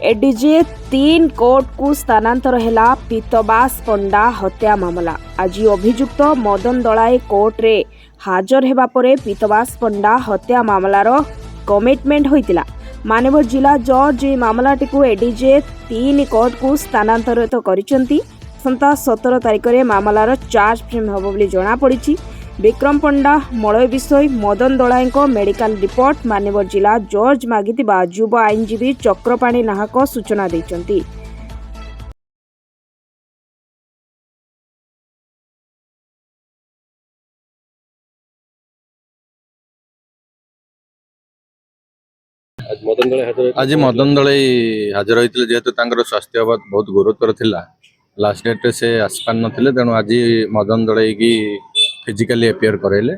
ADJ 3 court को स्थानांतर है पीतबास पंडा हत्या मामला। आज अभियुक्त मदन दलाए कोर्ट रे हाजर हेबा परे पीतबास पंडा हत्या मामलार कमिटमेंट होइतिला। मानव जिला जज ए मामलाटी को एडीजे 3 कोर्ट को स्थानांतरित करिसेंती। 17 तारिख में मामलार चार्ज फ्रेम हबो बोली जणा पड़िछि। विक्रम पंडा मलय विषय मदन दलाएं मेडिकल रिपोर्ट मानव जिला जज मागितिबा युव आईनजीवी चक्रपाणी नाहक सूचना दैछंती। आज मदन दले हाजर होते जेहेतु स्वास्थ्य अवस्था बहुत गुरुतर थिला। लास्ट डेट रे से आसपार नथिले तेणु आज मदन दले की फिजिकली एपियर करेले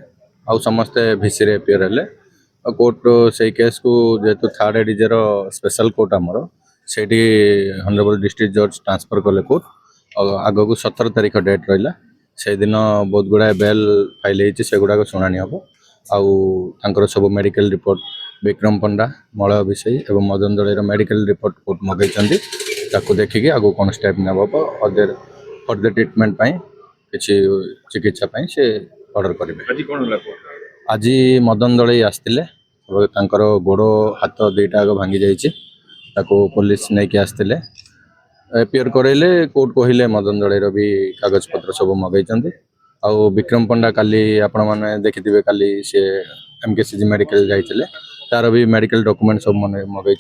आउ समस्ते भिसी रे एपियर हेले। कोर्ट से केस को जेहेतु थर्ड एडीजे स्पेशल कोर्ट आमर से हनरेबल डिस्ट्रिक्ट जज ट्रांसफर कले कोर्ट। आग को 17 तारिख डेट रहा से दिन बहुत गुड़ाए बेल फाइल होती से गुड़ाक शुणाणी हम आउ सब मेडिकल रिपोर्ट विक्रम पंडा मलय विषय और मदन दलेर मेडिकल रिपोर्ट कोर्ट मगई देखिए आगो कौन स्टेप ने अदर फर्दर ट्रिटमेंट किसी चिकित्सा से ऑर्डर करेंगे। आज मदन दले आसते गोड़ हाथ दुईटा भांगी जाइए पुलिस नहीं कि आसते एपियर करैले कोर्ट कहले मदन दलेर भी कागज पत्र सब मगई आउ विक्रम पंडा काली आपण मैंने देखिथे काली सी एमकेसीजी मेडिकल जाइए तार भी मेडिकल डॉक्यूमेंट सब मैंने मगई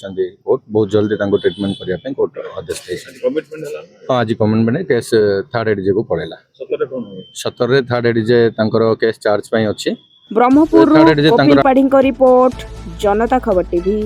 कोर्ट बहुत जल्दी ट्रिटमेंट करने कोर्ट आदेश हाँ आज कमिटमेंट केस थर्ड एडीजे को पड़ेगा। 17 थर्ड एडीजे केस चार्ज अच्छी। ब्रह्मपुर रिपोर्ट जनता खबर टीवी।